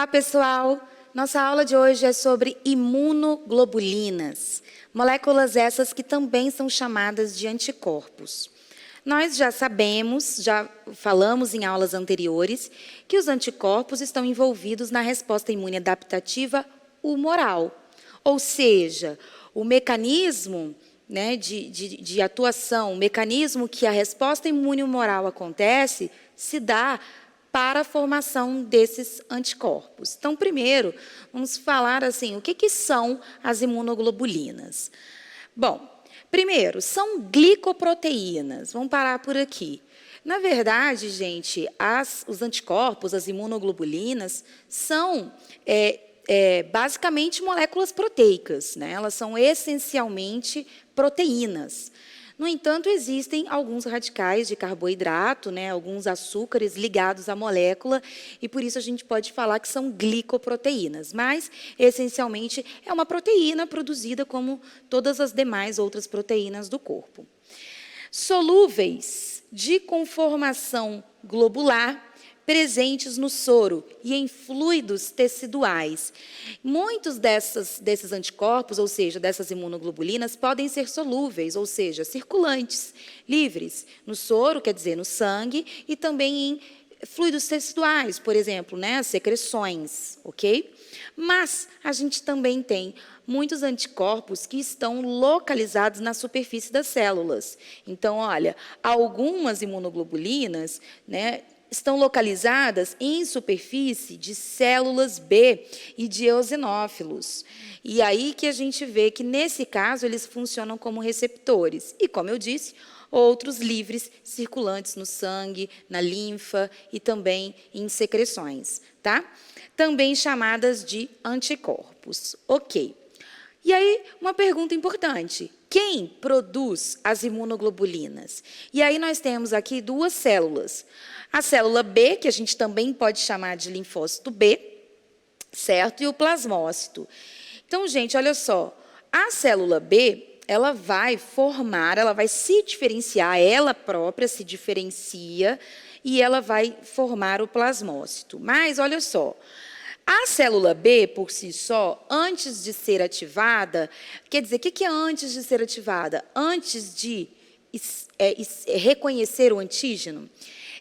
Olá, pessoal! Nossa aula de hoje é sobre imunoglobulinas, moléculas essas que também são chamadas de anticorpos. Nós já sabemos, já falamos em aulas anteriores, que os anticorpos estão envolvidos na resposta imune adaptativa humoral, ou seja, o mecanismo de atuação, o mecanismo que a resposta imune humoral acontece, se dá para a formação desses anticorpos. Então, primeiro, vamos falar assim, o que são as imunoglobulinas? Bom, primeiro, são glicoproteínas. Vamos parar por aqui. Na verdade, gente, os anticorpos, as imunoglobulinas, são basicamente moléculas proteicas, né? Elas são essencialmente proteínas. No entanto, existem alguns radicais de carboidrato, né, alguns açúcares ligados à molécula, e por isso a gente pode falar que são glicoproteínas. Mas, essencialmente, é uma proteína produzida como todas as demais outras proteínas do corpo. Solúveis de conformação globular, presentes no soro e em fluidos teciduais. Muitos desses anticorpos, ou seja, dessas imunoglobulinas, podem ser solúveis, ou seja, circulantes, livres, no soro, quer dizer, no sangue, e também em fluidos teciduais, por exemplo, né, as secreções, ok? Mas a gente também tem muitos anticorpos que estão localizados na superfície das células. Então, olha, algumas imunoglobulinas, né, estão localizadas em superfície de células B e de eosinófilos. E aí que a gente vê que, nesse caso, eles funcionam como receptores. E, como eu disse, outros livres, circulantes no sangue, na linfa e também em secreções, tá? Também chamadas de anticorpos. Ok. E aí, uma pergunta importante. Quem produz as imunoglobulinas? E aí nós temos aqui duas células. A célula B, que a gente também pode chamar de linfócito B, certo? E o plasmócito. Então, gente, olha só. A célula B, ela vai formar, ela vai se diferenciar, ela própria se diferencia e ela vai formar o plasmócito. Mas, olha só. A célula B, por si só, antes de ser ativada, quer dizer, o que é antes de ser ativada? Antes de reconhecer o antígeno,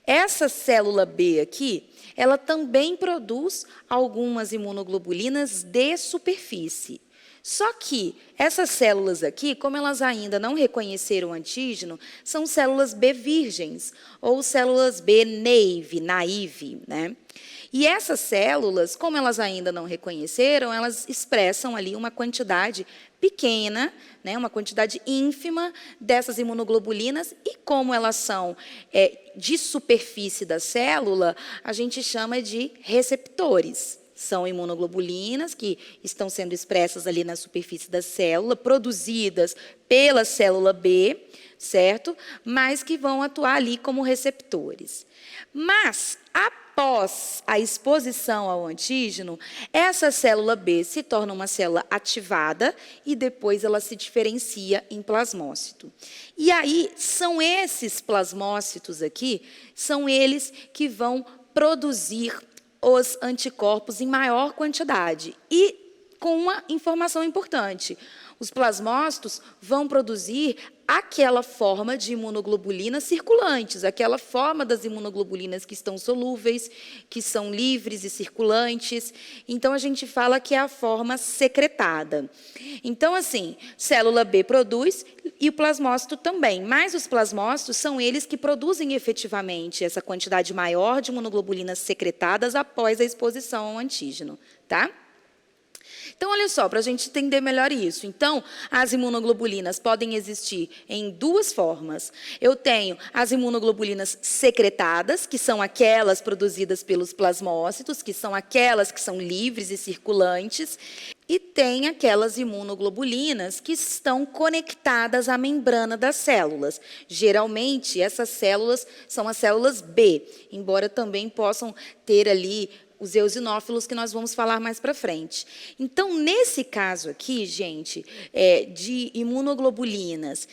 essa célula B aqui, ela também produz algumas imunoglobulinas de superfície. Só que essas células aqui, como elas ainda não reconheceram o antígeno, são células B virgens, ou células B naive, né? E essas células, como elas ainda não reconheceram, elas expressam ali uma quantidade pequena, né, uma quantidade ínfima dessas imunoglobulinas, e como elas são de superfície da célula, a gente chama de receptores. São imunoglobulinas que estão sendo expressas ali na superfície da célula, produzidas pela célula B, certo? Mas que vão atuar ali como receptores. Mas, após a exposição ao antígeno, essa célula B se torna uma célula ativada e depois ela se diferencia em plasmócito. E aí, são esses plasmócitos aqui, são eles que vão produzir os anticorpos em maior quantidade. E com uma informação importante, os plasmócitos vão produzir aquela forma de imunoglobulinas circulantes, aquela forma das imunoglobulinas que estão solúveis, que são livres e circulantes. Então, a gente fala que é a forma secretada. Então, assim, célula B produz e o plasmócito também. Mas os plasmócitos são eles que produzem efetivamente essa quantidade maior de imunoglobulinas secretadas após a exposição ao antígeno, tá? Então, olha só, para a gente entender melhor isso. Então, as imunoglobulinas podem existir em duas formas. Eu tenho as imunoglobulinas secretadas, que são aquelas produzidas pelos plasmócitos, que são aquelas que são livres e circulantes, e tem aquelas imunoglobulinas que estão conectadas à membrana das células. Geralmente, essas células são as células B, embora também possam ter ali os eosinófilos que nós vamos falar mais para frente. Então, nesse caso aqui, gente, de imunoglobulinas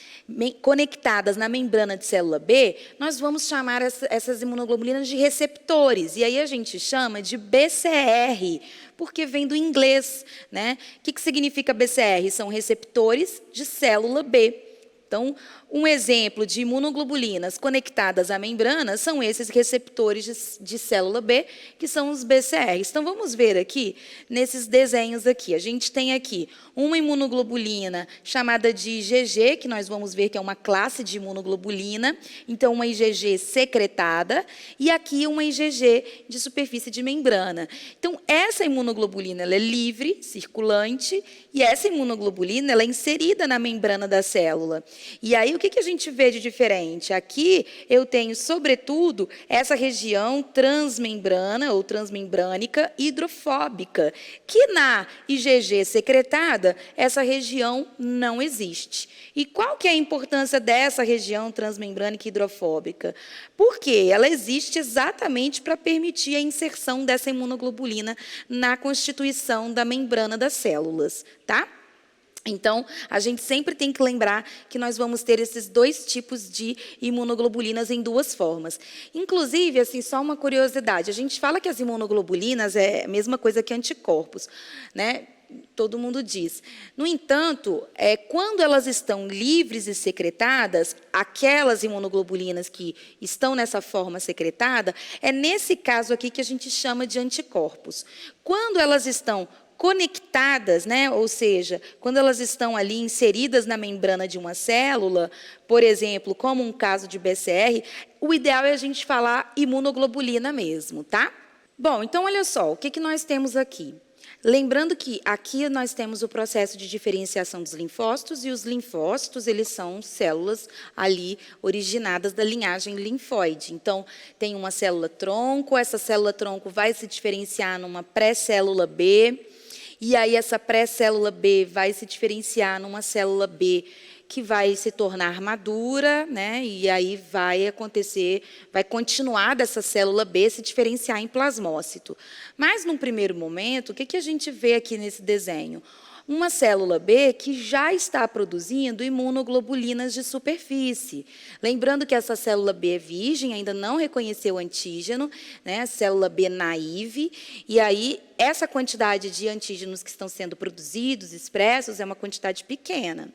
conectadas na membrana de célula B, nós vamos chamar essas imunoglobulinas de receptores. E aí a gente chama de BCR, porque vem do inglês, né? O que significa BCR? São receptores de célula B. Então, um exemplo de imunoglobulinas conectadas à membrana são esses receptores de célula B, que são os BCRs. Então, vamos ver aqui, nesses desenhos aqui. A gente tem aqui uma imunoglobulina chamada de IgG, que nós vamos ver que é uma classe de imunoglobulina. Então, uma IgG secretada, e aqui uma IgG de superfície de membrana. Então, essa imunoglobulina ela é livre, circulante, e essa imunoglobulina ela é inserida na membrana da célula. E aí, o que a gente vê de diferente? Aqui eu tenho, sobretudo, essa região transmembrana ou transmembrânica hidrofóbica, que na IgG secretada, essa região não existe. E qual que é a importância dessa região transmembrânica hidrofóbica? Porque ela existe exatamente para permitir a inserção dessa imunoglobulina na constituição da membrana das células, tá? Então, a gente sempre tem que lembrar que nós vamos ter esses dois tipos de imunoglobulinas em duas formas. Inclusive, assim, só uma curiosidade, a gente fala que as imunoglobulinas é a mesma coisa que anticorpos, né? Todo mundo diz. No entanto, quando elas estão livres e secretadas, aquelas imunoglobulinas que estão nessa forma secretada, é nesse caso aqui que a gente chama de anticorpos. Quando elas estão conectadas, né? Ou seja, quando elas estão ali inseridas na membrana de uma célula, por exemplo, como um caso de BCR, o ideal é a gente falar imunoglobulina mesmo, tá? Bom, então olha só, o que nós temos aqui? Lembrando que aqui nós temos o processo de diferenciação dos linfócitos, e os linfócitos, eles são células ali originadas da linhagem linfóide. Então, tem uma célula-tronco, essa célula-tronco vai se diferenciar numa pré-célula B, e aí essa pré-célula B vai se diferenciar numa célula B que vai se tornar madura, né? E aí vai acontecer, vai continuar dessa célula B se diferenciar em plasmócito. Mas, num primeiro momento, o que a gente vê aqui nesse desenho? Uma célula B que já está produzindo imunoglobulinas de superfície. Lembrando que essa célula B é virgem, ainda não reconheceu o antígeno, né? Célula B naive, e aí essa quantidade de antígenos que estão sendo produzidos, expressos, é uma quantidade pequena.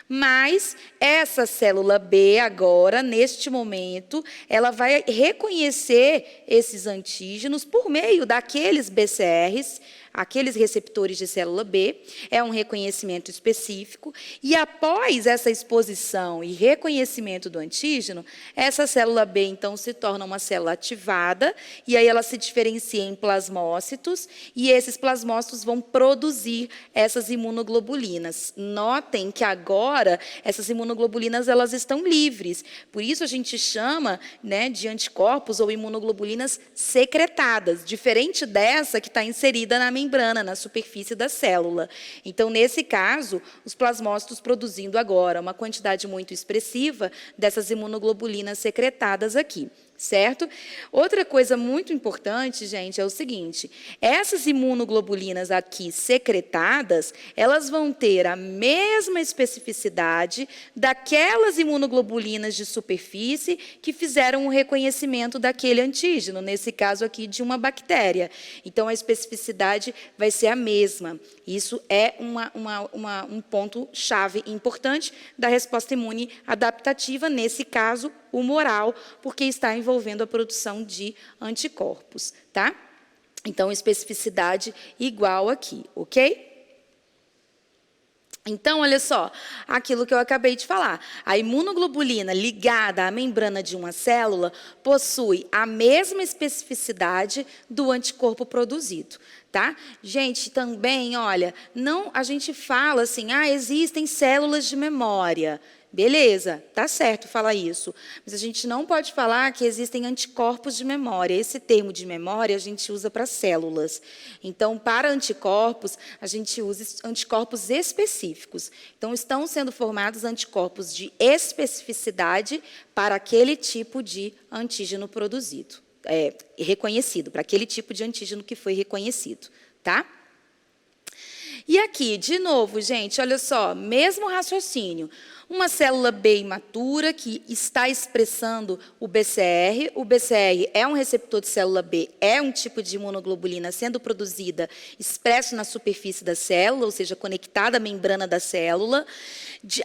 Mas essa célula B agora, neste momento, ela vai reconhecer esses antígenos por meio daqueles BCRs, aqueles receptores de célula B, é um reconhecimento específico, e após essa exposição e reconhecimento do antígeno, essa célula B, então, se torna uma célula ativada, e aí ela se diferencia em plasmócitos, e esses plasmócitos vão produzir essas imunoglobulinas. Notem que agora, essas imunoglobulinas elas estão livres, por isso a gente chama, né, de anticorpos ou imunoglobulinas secretadas, diferente dessa que está inserida na membrana, na superfície da célula. Então, nesse caso, os plasmócitos produzindo agora uma quantidade muito expressiva dessas imunoglobulinas secretadas aqui. Certo? Outra coisa muito importante, gente, é o seguinte: essas imunoglobulinas aqui secretadas, elas vão ter a mesma especificidade daquelas imunoglobulinas de superfície que fizeram o reconhecimento daquele antígeno, nesse caso aqui de uma bactéria. Então, a especificidade vai ser a mesma. Isso é um ponto-chave importante da resposta imune adaptativa, nesse caso, humoral, porque está envolvendo a produção de anticorpos, tá? Então, especificidade igual aqui, ok? Então, olha só, aquilo que eu acabei de falar. A imunoglobulina ligada à membrana de uma célula possui a mesma especificidade do anticorpo produzido. Tá? Gente, também, olha, a gente fala assim, existem células de memória. Beleza, tá certo falar isso, mas a gente não pode falar que existem anticorpos de memória. Esse termo de memória a gente usa para células. Então, para anticorpos, a gente usa anticorpos específicos. Então, estão sendo formados anticorpos de especificidade para aquele tipo de antígeno produzido. reconhecido, para aquele tipo de antígeno que foi reconhecido, tá? E aqui, de novo, gente, olha só, mesmo raciocínio. Uma célula B imatura que está expressando o BCR. O BCR é um receptor de célula B, é um tipo de imunoglobulina sendo produzida, expresso na superfície da célula, ou seja, conectada à membrana da célula.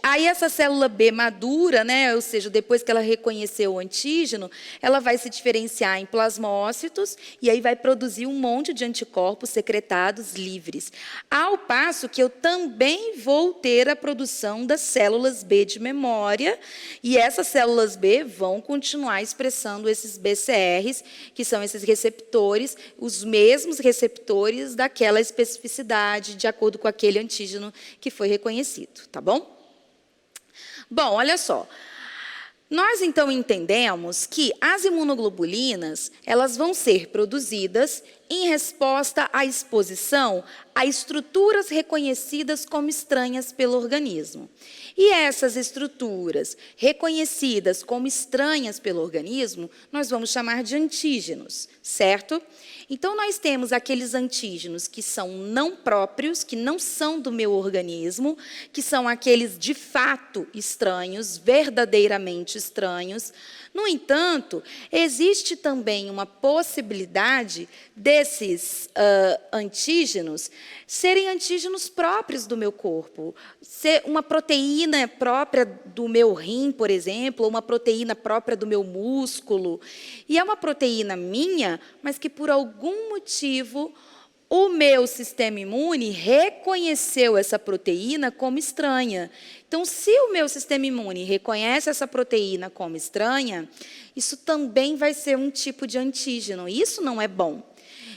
Aí essa célula B madura, né, ou seja, depois que ela reconheceu o antígeno, ela vai se diferenciar em plasmócitos e aí vai produzir um monte de anticorpos secretados livres. Ao passo que eu também vou ter a produção das células B de memória, e essas células B vão continuar expressando esses BCRs, que são esses receptores, os mesmos receptores daquela especificidade, de acordo com aquele antígeno que foi reconhecido, tá bom? Bom, olha só. Nós, então, entendemos que as imunoglobulinas, elas vão ser produzidas em resposta à exposição a estruturas reconhecidas como estranhas pelo organismo. E essas estruturas reconhecidas como estranhas pelo organismo, nós vamos chamar de antígenos, certo? Então, nós temos aqueles antígenos que são não próprios, que não são do meu organismo, que são aqueles de fato estranhos, verdadeiramente estranhos. No entanto, existe também uma possibilidade desses antígenos serem antígenos próprios do meu corpo. Ser uma proteína própria do meu rim, por exemplo, ou uma proteína própria do meu músculo. E é uma proteína minha, mas que por algum motivo o meu sistema imune reconheceu essa proteína como estranha. Então, se o meu sistema imune reconhece essa proteína como estranha, isso também vai ser um tipo de antígeno. Isso não é bom.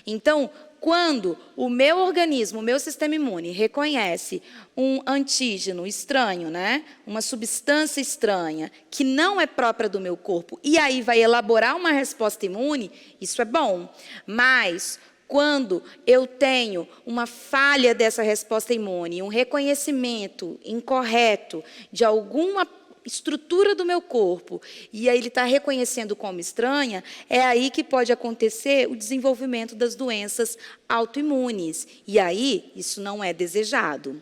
Então, quando o meu organismo, o meu sistema imune, reconhece um antígeno estranho, né? Uma substância estranha, que não é própria do meu corpo, e aí vai elaborar uma resposta imune, isso é bom. Mas quando eu tenho uma falha dessa resposta imune, um reconhecimento incorreto de alguma estrutura do meu corpo, e aí ele está reconhecendo como estranha, é aí que pode acontecer o desenvolvimento das doenças autoimunes. E aí, isso não é desejado.